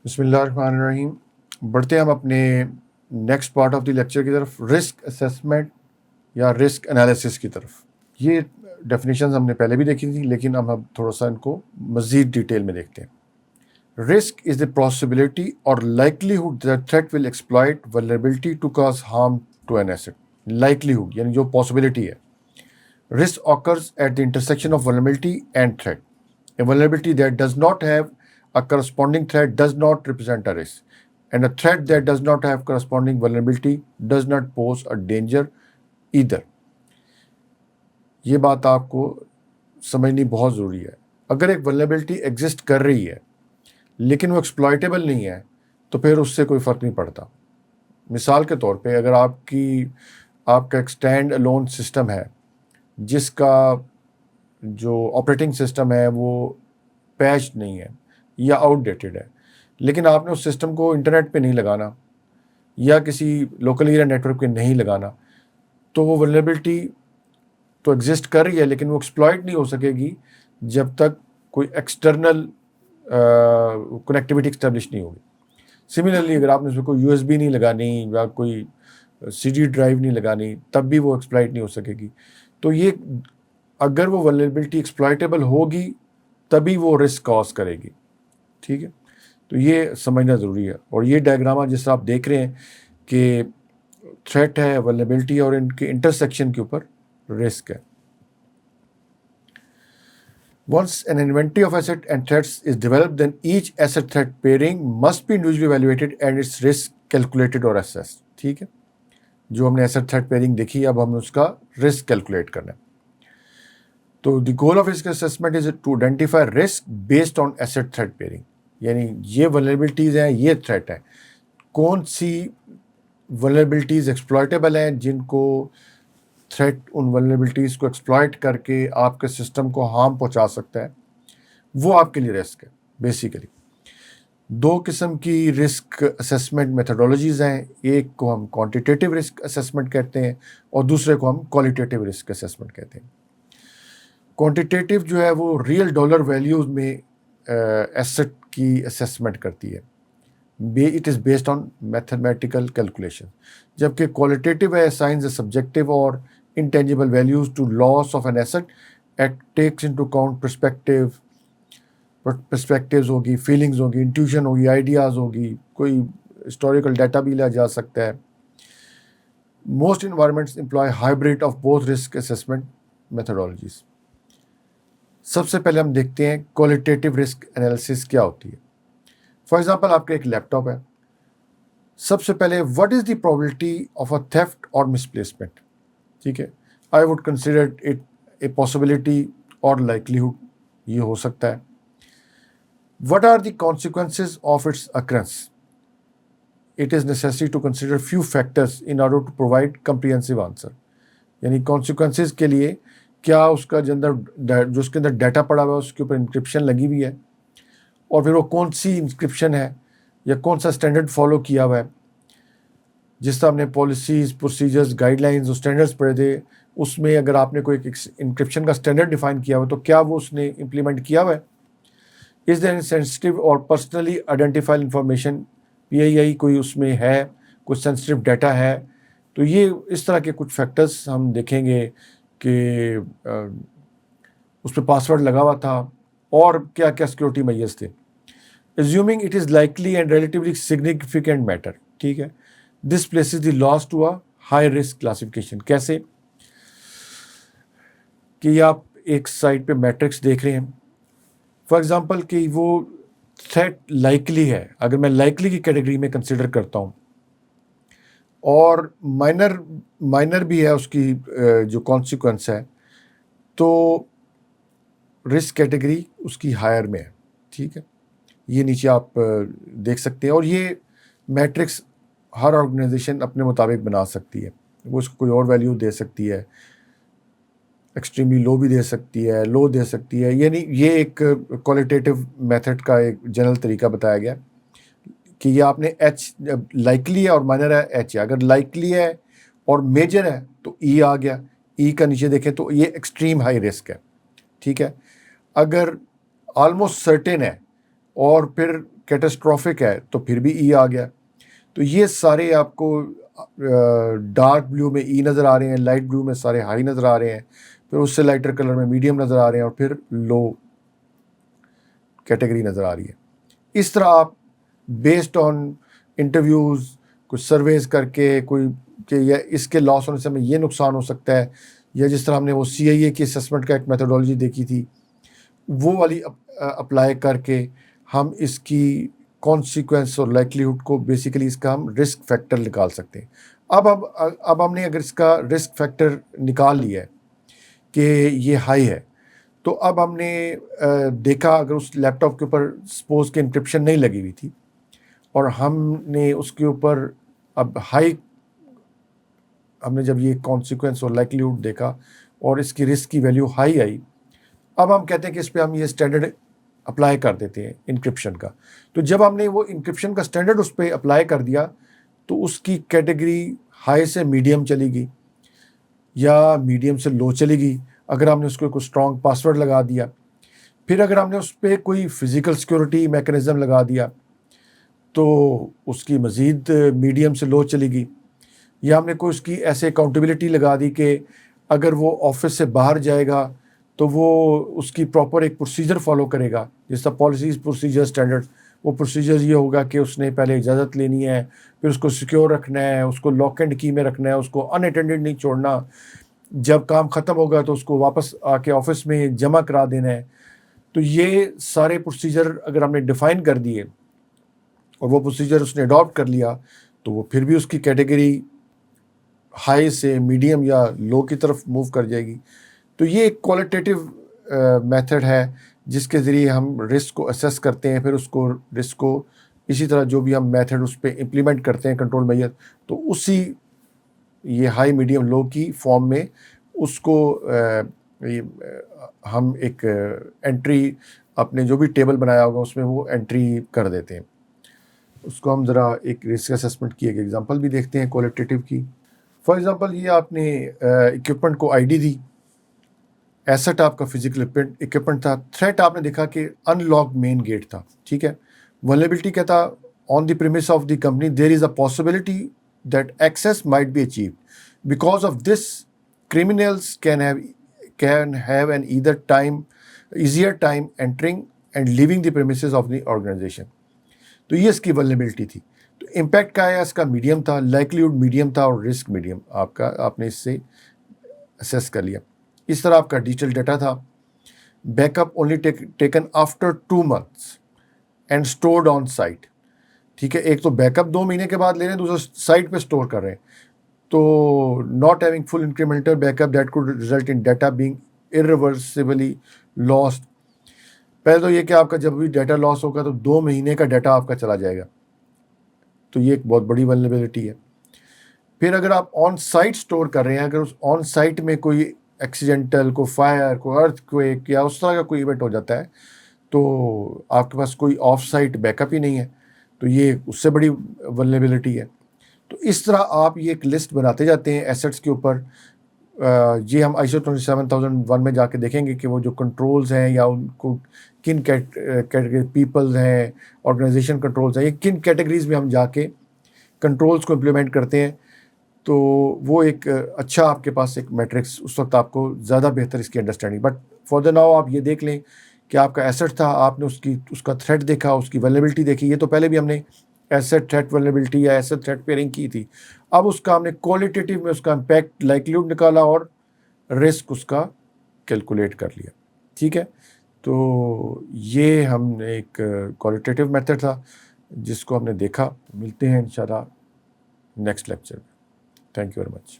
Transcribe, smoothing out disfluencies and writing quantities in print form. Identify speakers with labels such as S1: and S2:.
S1: بسم اللہ الرحمن الرحیم. بڑھتے ہیں ہم اپنے next part of the lecture کی طرف، رسک اسیسمنٹ یا رسک انالیسس کی طرف. یہ ڈیفینیشنز ہم نے پہلے بھی دیکھی تھی، لیکن اب تھوڑا سا ان کو مزید ڈیٹیل میں دیکھتے ہیں. Risk is the possibility or likelihood that threat will exploit vulnerability to cause harm to an asset. Likelihood یعنی جو possibility ہے. Risk occurs at the intersection of vulnerability and threat. A vulnerability that does not have a corresponding threat does not represent a risk, and a threat that does not have corresponding vulnerability does not pose a danger either. یہ بات آپ کو سمجھنی بہت ضروری ہے. اگر ایک vulnerability exist کر رہی ہے لیکن وہ ایکسپلائٹیبل نہیں ہے تو پھر اس سے کوئی فرق نہیں پڑتا. مثال کے طور پہ اگر آپ کا ایک اسٹینڈ الون سسٹم ہے جس کا جو آپریٹنگ سسٹم ہے وہ پیچ نہیں ہے یا آؤٹ ڈیٹڈ ہے، لیکن آپ نے اس سسٹم کو انٹرنیٹ پہ نہیں لگانا یا کسی لوکل ایریا نیٹ ورک پہ نہیں لگانا، تو وہ ولنریبلٹی تو ایگزسٹ کر رہی ہے لیکن وہ ایکسپلائٹ نہیں ہو سکے گی جب تک کوئی ایکسٹرنل کنیکٹیوٹی اسٹیبلش نہیں ہوگی. سملرلی اگر آپ نے اس میں کوئی USB نہیں لگانی یا کوئی CD ڈرائیو نہیں لگانی تب بھی وہ ایکسپلائٹ نہیں ہو سکے گی. تو یہ اگر وہ ولنریبلٹی ایکسپلائٹیبل ہوگی تبھی وہ رسک کاز کرے گی. ٹھیک ہے، تو یہ سمجھنا ضروری ہے. اور یہ ڈائیگرامہ جس طرح آپ دیکھ رہے ہیں کہ تھریٹ ہے، ولنریبلٹی اور ان کے انٹرسیکشن کے اوپر رسک ہے. Once an inventory of asset and threats is developed, then each asset threat pairing must be individually evaluated and its risk calculated or assessed. ٹھیک ہے، جو ہم نے asset threat pairing دیکھی، اب ہم اس کا risk calculate کرنا ہے. تو the goal of risk assessment is to identify risk based on asset threat pairing. یعنی یہ vulnerabilities ہیں، یہ threat ہیں، کون سی vulnerabilities exploitable ہیں جن کو تھریٹ ان ولنریبلٹیز کو ایکسپلائٹ کر کے آپ کے سسٹم کو ہارم پہنچا سکتا ہے، وہ آپ کے لیے رسک ہے. بیسیکلی دو قسم کی رسک اسیسمنٹ میتھڈولوجیز ہیں، ایک کو ہم کوانٹیٹیو رسک اسیسمنٹ کہتے ہیں اور دوسرے کو ہم کوالٹیٹیو رسک اسیسمنٹ کہتے ہیں. کوانٹیٹیو جو ہے وہ ریئل ڈالر ویلیوز میں ایسٹ کی اسیسمنٹ کرتی ہے. It is based on mathematical calculation. جبکہ qualitative ہے assigns a subjective or intangible values to loss of an asset. It takes into account perspectives ہوگی، feelings ہوگی، intuition ہوگی، ideas ہوگی، کوئی historical data بھی لیا جا سکتا ہے. Most environments employ hybrid of both risk assessment methodologies. سب سے پہلے ہم دیکھتے ہیں qualitative risk analysis کیا ہوتی ہے. فار ایگزامپل آپ کا ایک لیپ ٹاپ ہے. سب سے پہلے what is the probability of a theft اور مسپلیسمنٹ. ٹھیک ہے، I would consider it a possibility اور لائکلیہڈ، یہ ہو سکتا ہے. What are the consequences of its occurrence. It is necessary to consider few factors in order to provide comprehensive answer. یعنی consequences کے لیے کیا اس کا جو اس کے اندر ڈیٹا پڑا ہوا ہے اس کے اوپر انکرپشن لگی ہوئی ہے، اور پھر وہ کون سی انکرپشن ہے یا کون سا اسٹینڈرڈ فالو کیا ہوا ہے. جس طرح ہم نے پالیسیز، پروسیجرز، گائیڈ لائنز اور اسٹینڈرڈس پڑھے تھے، اس میں اگر آپ نے کوئی انکرپشن کا اسٹینڈرڈ ڈیفائن کیا ہوا تو کیا وہ اس نے امپلیمنٹ کیا ہوا ہے. از دیر سینسٹیو اور پرسنلی آئیڈینٹیفائڈ انفارمیشن، PII کوئی اس میں ہے، کوئی سینسٹیو ڈیٹا ہے. تو یہ اس طرح کے کچھ فیکٹرز ہم دیکھیں گے کہ اس پہ پاسورڈ لگا ہوا تھا اور کیا کیا سیکورٹی میجرز تھے. Assuming it is likely and relatively significant matter. ٹھیک ہے، this places the loss to a high risk classification. کیسے کہ آپ ایک سائٹ پہ میٹرکس دیکھ رہے ہیں، فار ایگزامپل کہ وہ تھریٹ لائکلی ہے، اگر میں لائکلی کی کیٹیگری میں کنسیڈر کرتا ہوں اور مائنر بھی ہے اس کی جو کانسیکوینس ہے، تو رسک کیٹیگری اس کی ہائر میں ہے. ٹھیک ہے، یہ نیچے آپ دیکھ سکتے ہیں. اور یہ میٹرکس ہر آرگنائزیشن اپنے مطابق بنا سکتی ہے. وہ اس کو کوئی اور ویلیو دے سکتی ہے، ایکسٹریملی لو بھی دے سکتی ہے، لو دے سکتی ہے. یعنی یہ ایک کوالٹیٹیو میتھڈ کا ایک جنرل طریقہ بتایا گیا کہ یہ آپ نے لائکلی ہے اور مائنر ہے H ہے. اگر لائکلی ہے اور میجر ہے تو E آ گیا. E کا نیچے دیکھیں تو یہ ایکسٹریم ہائی رسک ہے. ٹھیک ہے، اگر آلموسٹ سرٹن ہے اور پھر کیٹاسٹرافک ہے تو پھر بھی ای آ گیا. تو یہ سارے آپ کو ڈارک بلیو میں ای نظر آ رہے ہیں, لائٹ بلیو میں سارے ہائی نظر آ رہے ہیں, پھر اس سے لائٹر کلر میں میڈیم نظر آ رہے ہیں, اور پھر لو کیٹیگری نظر آ رہی ہے. اس طرح آپ بیسڈ آن انٹرویوز, کچھ سرویز کر کے, کوئی کہ اس کے لاس ہونے سے ہمیں یہ نقصان ہو سکتا ہے, یا جس طرح ہم نے وہ CIA کی اسسمنٹ کا ایک میتھڈولوجی دیکھی تھی, وہ والی اپلائی کر کے ہم اس کی کانسیکوینس اور لائکلیہڈ کو بیسیکلی اس کا ہم رسک فیکٹر نکال سکتے ہیں. اب ہم نے اگر اس کا رسک فیکٹر نکال لیا ہے کہ یہ ہائی ہے, تو اب ہم نے دیکھا اگر اس لیپ ٹاپ کے اوپر سپوز کہ انکرپشن نہیں لگی ہوئی تھی, اور ہم نے اس کے اوپر اب ہائی, ہم نے جب یہ کانسیکوینس اور لائکلیہڈ دیکھا اور اس کی رسک کی ویلیو ہائی آئی, اب ہم کہتے ہیں کہ اس پہ ہم یہ اسٹینڈرڈ اپلائی کر دیتے ہیں انکرپشن کا. تو جب ہم نے وہ انکرپشن کا اسٹینڈرڈ اس پہ اپلائی کر دیا, تو اس کی کیٹیگری ہائی سے میڈیم چلی گئی یا میڈیم سے لو چلی گئی اگر ہم نے اس کو کوئی اسٹرانگ پاسورڈ لگا دیا. پھر اگر ہم نے اس پہ کوئی فزیکل سیکورٹی میکانزم لگا دیا تو اس کی مزید میڈیم سے لو چلی گئی. یا ہم نے کوئی اس کی ایسے اکاؤنٹیبلٹی لگا دی کہ اگر وہ آفس سے باہر جائے گا تو وہ اس کی پراپر ایک پروسیجر فالو کرے گا, جس طرح پالیسیز پروسیجر اسٹینڈرڈ. وہ پروسیجر یہ ہوگا کہ اس نے پہلے اجازت لینی ہے, پھر اس کو سیکیور رکھنا ہے, اس کو لاک اینڈ کی میں رکھنا ہے, اس کو ان اٹینڈڈ نہیں چھوڑنا, جب کام ختم ہوگا تو اس کو واپس آ کے آفس میں جمع کرا دینا ہے. تو یہ سارے پروسیجر اگر ہم نے ڈیفائن کر دیے اور وہ پروسیجر اس نے اڈاپٹ کر لیا, تو وہ پھر بھی اس کی کیٹیگری ہائی سے میڈیم یا لو کی طرف موو کر جائے گی. تو یہ ایک کوالٹیٹیو میتھڈ ہے جس کے ذریعے ہم رسک کو اسیس کرتے ہیں, پھر اس کو رسک کو اسی طرح جو بھی ہم میتھڈ اس پہ امپلیمنٹ کرتے ہیں کنٹرول میجر, تو اسی یہ ہائی میڈیم لو کی فارم میں اس کو ہم ایک انٹری اپنے جو بھی ٹیبل بنایا ہوگا اس میں وہ انٹری کر دیتے ہیں. اس کو ہم ذرا ایک رسک اسسمنٹ کی ایک ایگزامپل بھی دیکھتے ہیں کوالٹیٹیو کی. فار ایگزامپل یہ آپ نے اکوپمنٹ کو آئی ڈی دی, ایسٹ آپ کا فزیکل اکوپمنٹ تھا, تھریٹ آپ نے دیکھا کہ ان لاکڈ مین گیٹ تھا, ٹھیک ہے. ولنریبلٹی کیا تھا, on the premises of the company there is a possibility that access might be achieved, because of this criminals can have an easier time entering and leaving the premises of the organization. تو یہ اس کی vulnerability تھی. تو impact کیا ہے, اس کا medium تھا, likelihood medium تھا, اور رسک میڈیم آپ نے اس سے اسیس کر لیا. اس طرح آپ کا ڈیجیٹل ڈیٹا تھا, back up only taken after 2 months and stored on site, ٹھیک ہے. ایک تو بیک اپ 2 مہینے کے بعد لے رہے ہیں, دوسرا سائٹ پہ اسٹور کر رہے ہیں. تو not having full incremental backup that could result in data being irreversibly lost. پہلے تو یہ کہ آپ کا جب بھی ڈیٹا لاس ہوگا تو 2 مہینے کا ڈیٹا آپ کا چلا جائے گا, تو یہ ایک بہت بڑی ولنریبلٹی ہے. پھر اگر آپ آن سائٹ اسٹور کر رہے ہیں, اگر اس آن سائٹ میں کوئی ایکسیڈنٹل, کوئی فائر, کوئی ارتھ کویک یا اس طرح کا کوئی ایونٹ ہو جاتا ہے, تو آپ کے پاس کوئی آف سائٹ بیک اپ ہی نہیں ہے, تو یہ اس سے بڑی ولنریبلٹی ہے. تو اس طرح آپ یہ ایک لسٹ بناتے جاتے ہیں ایسٹس کے اوپر. یہ ہم ISO 27001 میں جا کے دیکھیں گے کہ وہ جو کنٹرولز ہیں یا ان کو کن کیٹیگری پیپلز ہیں, آرگنائزیشن کنٹرولز ہیں, یہ کن کیٹیگریز میں ہم جا کے کنٹرولز کو امپلیمنٹ کرتے ہیں. تو وہ ایک اچھا آپ کے پاس ایک میٹرکس, اس وقت آپ کو زیادہ بہتر اس کی understanding. But for the now آپ یہ دیکھ لیں کہ آپ کا ایسٹ تھا, آپ نے اس کا تھریٹ دیکھا, اس کی ولنریبلٹی دیکھی. یہ تو پہلے بھی ہم نے ایسٹ تھریٹ ولنریبلٹی یا ایسٹ تھریٹ پیئرنگ کی تھی. اب اس کا ہم نے کوالٹیٹیو میں اس کا امپیکٹ لائکلیہڈ نکالا اور رسک اس کا کیلکولیٹ کر لیا, ٹھیک ہے. تو یہ ہم نے ایک کوالٹیٹیو میتھڈ تھا جس کو ہم نے دیکھا. ملتے ہیں انشاءاللہ نیکسٹ لیکچر میں. Thank you very much.